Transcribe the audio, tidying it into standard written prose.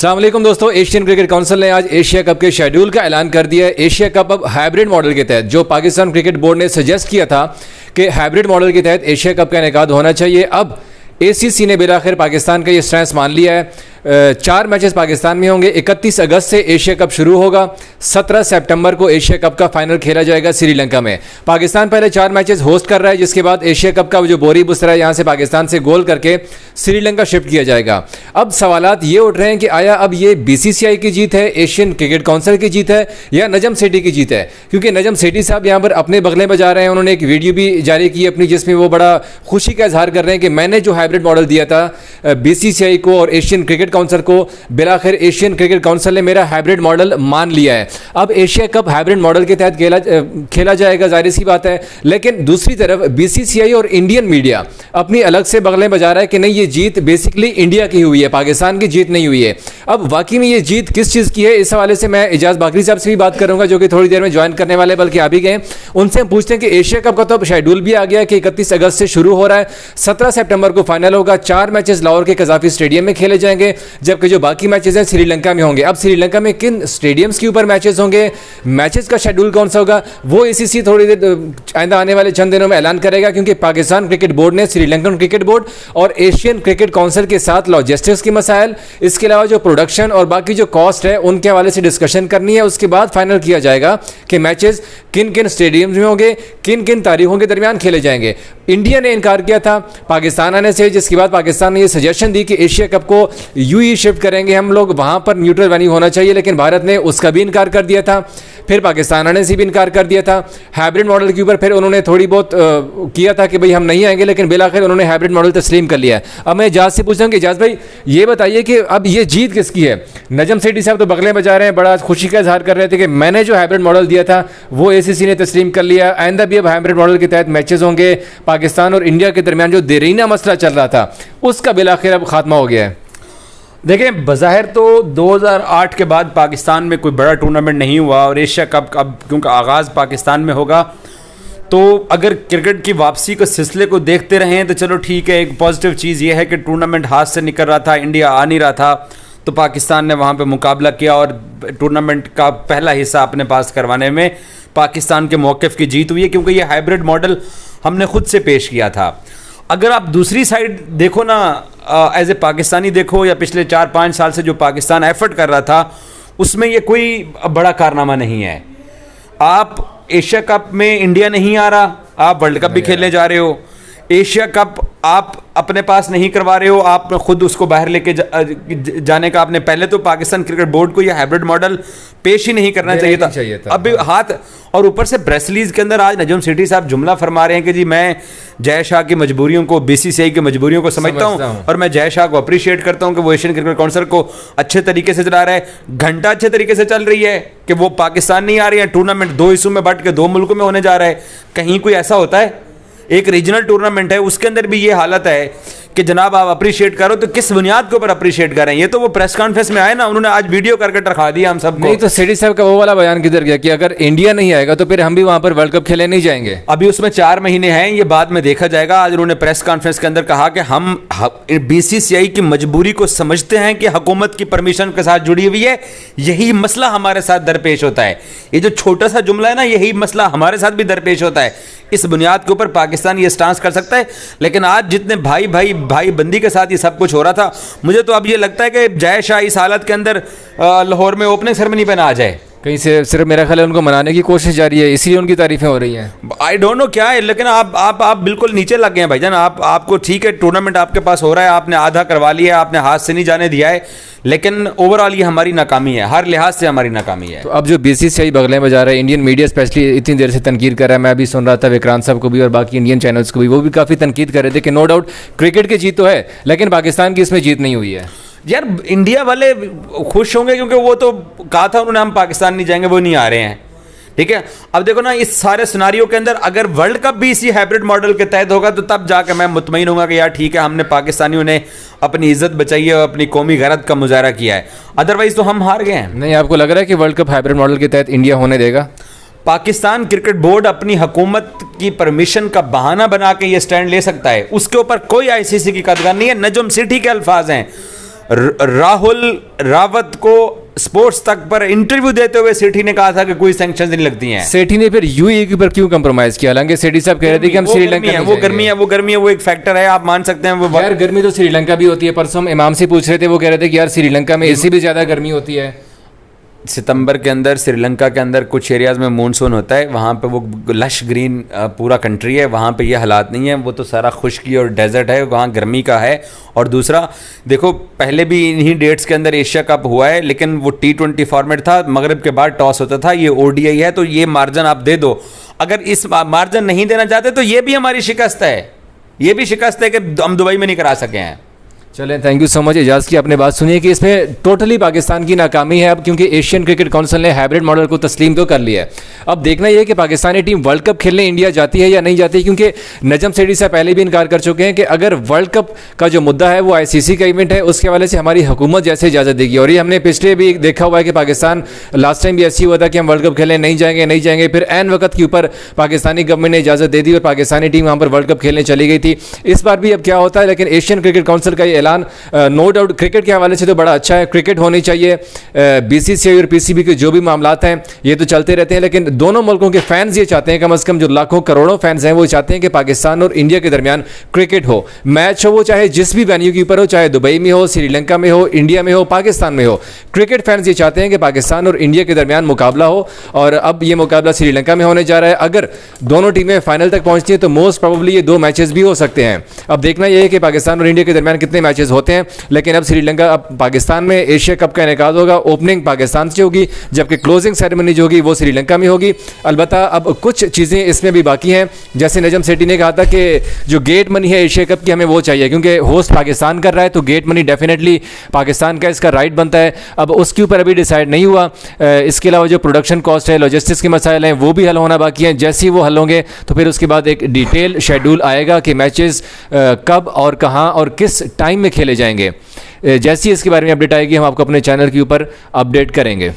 अस्सलाम वालेकुम दोस्तों, एशियन क्रिकेट काउंसिल ने आज एशिया कप के शेड्यूल का ऐलान कर दिया है। एशिया कप अब हाइब्रिड मॉडल के तहत, जो पाकिस्तान क्रिकेट बोर्ड ने सजेस्ट किया था कि हाइब्रिड मॉडल के तहत एशिया कप का इनेकाद होना चाहिए, अब एसीसी ने बिलाखिर पाकिस्तान का ये स्टैंस मान लिया है। 4 मैचेस पाकिस्तान में होंगे। 31 अगस्त से एशिया कप शुरू होगा। 17 सितंबर को एशिया कप का फाइनल खेला जाएगा श्रीलंका में। पाकिस्तान पहले 4 मैचेस होस्ट कर रहा है, जिसके बाद एशिया कप का जो बोरी बुसरा है यहाँ से पाकिस्तान से गोल करके श्रीलंका शिफ्ट किया जाएगा। अब सवालात ये उठ रहे हैं कि आया अब ये बीसीसीआई की जीत है, एशियन क्रिकेट काउंसिल की जीत है, या नजम सेठी की जीत है? क्योंकि नजम सेठी साहब यहाँ पर अपने बगले बजा रहे हैं। उन्होंने एक वीडियो भी जारी की अपनी, जिसमें वो बड़ा खुशी का इजहार कर रहे हैं कि मैंने जो हाइब्रिड मॉडल दिया था बीसीसीआई को और एशियन क्रिकेट काउंसिल को, बिलाखिर एशियन क्रिकेट काउंसिल ने मेरा हाइब्रिड मॉडल मान लिया है। अब एशिया कप हाइब्रिड मॉडल के तहत खेला जाएगा, जाहिर सी बात है। लेकिन दूसरी तरफ बीसीसीआई और इंडियन मीडिया अपनी अलग से बगलें बजा रहा है कि नहीं, ये जीत बेसिकली इंडिया की हुई है, पाकिस्तान की जीत नहीं हुई है। अब वाकई में ये जीत किस चीज़ की है, इस हवाले से मैं इजाज बाकरी साहब से भी बात करूंगा, जो कि थोड़ी देर में ज्वाइन करने वाले, बल्कि आ भी गए। उनसे हम पूछते हैं कि एशिया कप का तो अब शेड्यूल भी आ गया कि 31 अगस्त से शुरू हो रहा है, 17 सितंबर को फाइनल होगा। 4 मैचेस लाहौर के कजाफी स्टेडियम में खेले जाएंगे, जबकि जो बाकी मैचेस हैं श्रीलंका में होंगे। अब श्रीलंका में किन स्टेडियम्स के ऊपर मैचेस होंगे, मैचेस का शेड्यूल कौन सा होगा, वो एसीसी थोड़ी देर आइंदा आने वाले चंद दिनों में ऐलान करेगा, क्योंकि पाकिस्तान क्रिकेट बोर्ड ने श्रीलंकन क्रिकेट बोर्ड और एशियन क्रिकेट काउंसिल के साथ लॉजिस्टिक्स के मसाइल, इसके अलावा जो प्रोडक्शन और बाकी जो कॉस्ट है उनके हवाले से डिस्कशन करनी है। उसके बाद फाइनल किया जाएगा कि मैचेस किन किन स्टेडियम्स में होंगे, किन किन तारीखों के दरमियान खेले जाएंगे। इंडिया ने इनकार किया था पाकिस्तान आने से, जिसके बाद पाकिस्तान ने यह सजेशन दी कि एशिया कप को यूएई शिफ्ट करेंगे हम लोग, वहां पर न्यूट्रल वेन्यू होना चाहिए, लेकिन भारत ने उसका भी इनकार कर दिया था। फिर पाकिस्तान आने से भी इनकार कर दिया था। हाइब्रिड मॉडल के ऊपर फिर उन्होंने थोड़ी बहुत किया था कि भाई हम नहीं आएंगे, लेकिन बिलाखिर उन्होंने हाइब्रिड मॉडल तस्लीम कर लिया है। अब मैं इजाज से पूछता हूँ कि इजाज भाई ये बताइए कि अब ये जीत किसकी है? नजम सेठी साहब तो बगले बजा रहे हैं, बड़ा खुशी का इजहार कर रहे थे कि मैंने जो हाइब्रिड मॉडल दिया था वो एसीसी ने तस्लीम कर लिया। आइंदा भी अब हाइब्रिड मॉडल के तहत मैचेस होंगे। पाकिस्तान और इंडिया के दरमियान जो देरीना मसला चल रहा था उसका बिलाखिर अब खात्मा हो गया है। देखिए, बज़ाहिर तो 2008 के बाद पाकिस्तान में कोई बड़ा टूर्नामेंट नहीं हुआ, और एशिया कप अब क्योंकि आगाज़ पाकिस्तान में होगा, तो अगर क्रिकेट की वापसी के सिलसिले को देखते रहें तो चलो ठीक है। एक पॉजिटिव चीज़ ये है कि टूर्नामेंट हाथ से निकल रहा था, इंडिया आ नहीं रहा था, तो पाकिस्तान ने वहाँ पे मुकाबला किया और टूर्नामेंट का पहला हिस्सा अपने पास करवाने में पाकिस्तान के मौक़िफ़ की जीत हुई है, क्योंकि ये हाइब्रिड मॉडल हमने खुद से पेश किया था। अगर आप दूसरी साइड देखो ना, एज ए पाकिस्तानी देखो, या पिछले 4-5 साल से जो पाकिस्तान एफर्ट कर रहा था, उसमें ये कोई बड़ा कारनामा नहीं है। आप एशिया कप में इंडिया नहीं आ रहा, आप वर्ल्ड कप भी खेलने जा रहे हो। एशिया कप आप अपने पास नहीं करवा रहे हो, आप खुद उसको बाहर लेके जाने का आपने पहले तो पाकिस्तान क्रिकेट बोर्ड को यह हाइब्रिड मॉडल पेश ही नहीं करना चाहिए था। अभी हाथ, और ऊपर से प्रेस रिलीज के अंदर आज नजम सेठी साहब जुमला फरमा रहे हैं कि जी मैं जय शाह की मजबूरियों को, बीसीसीआई की मजबूरियों को समझता हूं और मैं जय शाह को अप्रिशिएट करता हूं कि वो एशियन क्रिकेट काउंसिल को अच्छे तरीके से चला रहा है। घंटा अच्छे तरीके से चल रही है कि वो पाकिस्तान नहीं आ रही है, टूर्नामेंट 2 हिस्सों में बंट के 2 मुल्कों में होने जा रहा है। कहीं कोई ऐसा होता है? एक रीजनल टूर्नामेंट है, उसके अंदर भी ये हालत है कि जनाब आप अप्रिशिएट करो, तो किस बुनियाद के ऊपर अप्रिशिएट कर रहे हैं? ये तो वो प्रेस कॉन्फ्रेंस में आए ना, उन्होंने आज वीडियो करके रखा दिया हम सबको। नहीं तो सेठी साहब का वो वाला बयान किधर गया कि अगर इंडिया नहीं आएगा तो फिर हम भी वहां पर वर्ल्ड कप खेलने नहीं जाएंगे? अभी उसमें 4 महीने हैं, ये बाद में देखा जाएगा। आज उन्होंने प्रेस कॉन्फ्रेंस के अंदर कहा कि हम बीसीसीआई की मजबूरी को समझते हैं कि हुकूमत की परमिशन के साथ जुड़ी हुई है, यही मसला हमारे साथ दरपेश होता है। ये जो छोटा सा जुमला है ना, यही मसला हमारे साथ भी दरपेश होता है। इस बुनियाद के ऊपर पाकिस्तान ये स्टांस कर सकता है, लेकिन आज जितने भाई बंदी के साथ ये सब कुछ हो रहा था, मुझे तो अब ये लगता है कि जय शाह इस हालत के अंदर लाहौर में ओपनिंग सेरेमनी पे ना आ जाए। कहीं से सिर्फ मेरा ख्याल है उनको मनाने की कोशिश जारी है, इसलिए उनकी तारीफें हो रही हैं। आई डोंट नो क्या है, लेकिन आप बिल्कुल नीचे लग गए हैं भाईजान। आपको ठीक है, टूर्नामेंट आपके पास हो रहा है, आपने आधा करवा लिया है, आपने हाथ से नहीं जाने दिया है, लेकिन ओवरऑल ये हमारी नाकामी है, हर लिहाज से हमारी नाकामी है। तो अब जो बीसीसीआई बगले में जा रहा है, इंडियन मीडिया स्पेशली इतनी देर से तनकीद कर रहा है, मैं भी सुन रहा था विक्रांत साहब को भी और बाकी इंडियन चैनल्स को भी, वो भी काफ़ी तनकीद कर रहे थे कि नो डाउट क्रिकेट की जीत तो है, लेकिन पाकिस्तान की इसमें जीत नहीं हुई है। यार इंडिया वाले खुश होंगे क्योंकि वो तो कहा था उन्होंने हम पाकिस्तान नहीं जाएंगे, वो नहीं आ रहे हैं, ठीक है। अब देखो ना, इस सारे सिनारियो के अंदर अगर वर्ल्ड कप भी इसी हाइब्रिड मॉडल के तहत होगा तो तब जाकर मैं मुतमईन होऊंगा कि यार ठीक है, हमने पाकिस्तानियों ने अपनी इज्जत बचाई है और अपनी कौमी गैरत का मुजाहरा किया है। अदरवाइज तो हम हार गए हैं। नहीं, आपको लग रहा है कि वर्ल्ड कप हाइब्रिड मॉडल के तहत इंडिया होने देगा? पाकिस्तान क्रिकेट बोर्ड अपनी हुकूमत की परमिशन का बहाना बना के ये स्टैंड ले सकता है, उसके ऊपर कोई आईसीसी की कदर नहीं है। नजम सेठी के अल्फाज हैं, राहुल रावत को स्पोर्ट्स तक पर इंटरव्यू देते हुए सेठी ने कहा था कि कोई सैंक्शंस नहीं लगती हैं। सेठी ने फिर यूएई के ऊपर क्यों कंप्रोमाइज किया? हालांकि सेठी साहब कह रहे थे कि हम श्रीलंका में वो गर्मी है, वो एक फैक्टर है, आप मान सकते हैं। वो यार गर्मी तो श्रीलंका भी होती है। परसों हम इमाम से पूछ रहे थे, वो कह रहे थे कि यार श्रीलंका में इससे भी ज्यादा गर्मी होती है। सितंबर के अंदर श्रीलंका के अंदर कुछ एरियाज में मानसून होता है, वहाँ पे वो लश ग्रीन पूरा कंट्री है, वहाँ पे ये हालात नहीं है, वो तो सारा खुश्की और डेजर्ट है, वहाँ गर्मी का है। और दूसरा देखो, पहले भी इन्हीं डेट्स के अंदर एशिया कप हुआ है, लेकिन वो T20 फॉर्मेट था, मगरिब के बाद टॉस होता था, ये ODI है, तो ये मार्जिन आप दे दो। अगर इस मार्जिन नहीं देना चाहते तो ये भी हमारी शिकस्त है, ये भी शिकस्त है कि हम दुबई में नहीं करा सके हैं। चलें, thank you so much Ejaz की आपने बात सुनी है कि इसमें टोटली पाकिस्तान की नाकामी है अब, क्योंकि एशियन क्रिकेट काउंसिल ने हाइब्रिड मॉडल को तस्लीम तो कर लिया है। अब देखना यह है कि पाकिस्तानी टीम वर्ल्ड कप खेलने इंडिया जाती है या नहीं जाती, क्योंकि नजम सेठी साहब पहले भी इनकार कर चुके हैं कि अगर वर्ल्ड कप का जो मुद्दा है वो ICC का इवेंट है, उसके हवाले से हमारी हुकूमत जैसे इजाज़त देगी। और ये हमने पिछले भी देखा हुआ है कि पाकिस्तान लास्ट टाइम भी ऐसी हुआ था कि हम वर्ल्ड कप खेलने नहीं जाएंगे, फिर एन वक्त के ऊपर पाकिस्तानी गवर्नमेंट ने इजाज़त दे दी और पाकिस्तानी टीम वहाँ पर वर्ल्ड कप खेलने चली गई थी। इस बार भी अब क्या होता है, लेकिन एशियन क्रिकेट काउंसिल का ये ऐलान नो डाउट क्रिकेट के हवाले से तो बड़ा अच्छा है। क्रिकेट होनी चाहिए, BCCI और PCB के जो भी मामलात हैं ये तो चलते रहते हैं, लेकिन दोनों मुल्कों के फैंस ये चाहते हैं, कम से कम जो लाखों करोड़ों फैंस हैं वो चाहते हैं कि पाकिस्तान और इंडिया के दरमियान क्रिकेट हो, मैच हो, वो चाहे जिस भी वेन्यू के ऊपर हो, चाहे दुबई में हो, श्रीलंका में हो, इंडिया में हो, पाकिस्तान में हो। क्रिकेट फैंस ये चाहते हैं कि पाकिस्तान और इंडिया के दरमियान मुकाबला हो, और अब ये मुकाबला श्रीलंका में होने जा रहा है। अगर दोनों टीमें फाइनल तक पहुंचती हैं तो मोस्ट प्रोबेबली ये 2 मैचेस भी हो सकते हैं। अब देखना यह है कि पाकिस्तान और इंडिया के दरमियान कितने मैचेस होते हैं, लेकिन अब श्रीलंका, अब पाकिस्तान में एशिया कप का इनेकाद होगा, ओपनिंग पाकिस्तान से होगी, जबकि क्लोजिंग सेरेमनी जो होगी वो श्रीलंका में होगी। अलबत्ता अब कुछ चीज़ें इसमें भी बाकी हैं, जैसे नजम सेठी ने कहा था कि जो गेट मनी है एशिया कप की हमें वो चाहिए, क्योंकि होस्ट पाकिस्तान कर रहा है तो गेट मनी डेफिनेटली पाकिस्तान का इसका राइट बनता है। अब उसके ऊपर अभी डिसाइड नहीं हुआ। इसके अलावा जो प्रोडक्शन कॉस्ट है, लॉजिस्टिक्स के मसाइल हैं, वो भी हल होना बाकी हैं। जैसे ही वो हल होंगे तो फिर उसके बाद एक डिटेल शेड्यूल आएगा कि मैचेस कब और कहाँ और किस टाइम में खेले जाएंगे। जैसे ही इसके बारे में अपडेट आएगी हम आपको अपने चैनल के ऊपर अपडेट करेंगे।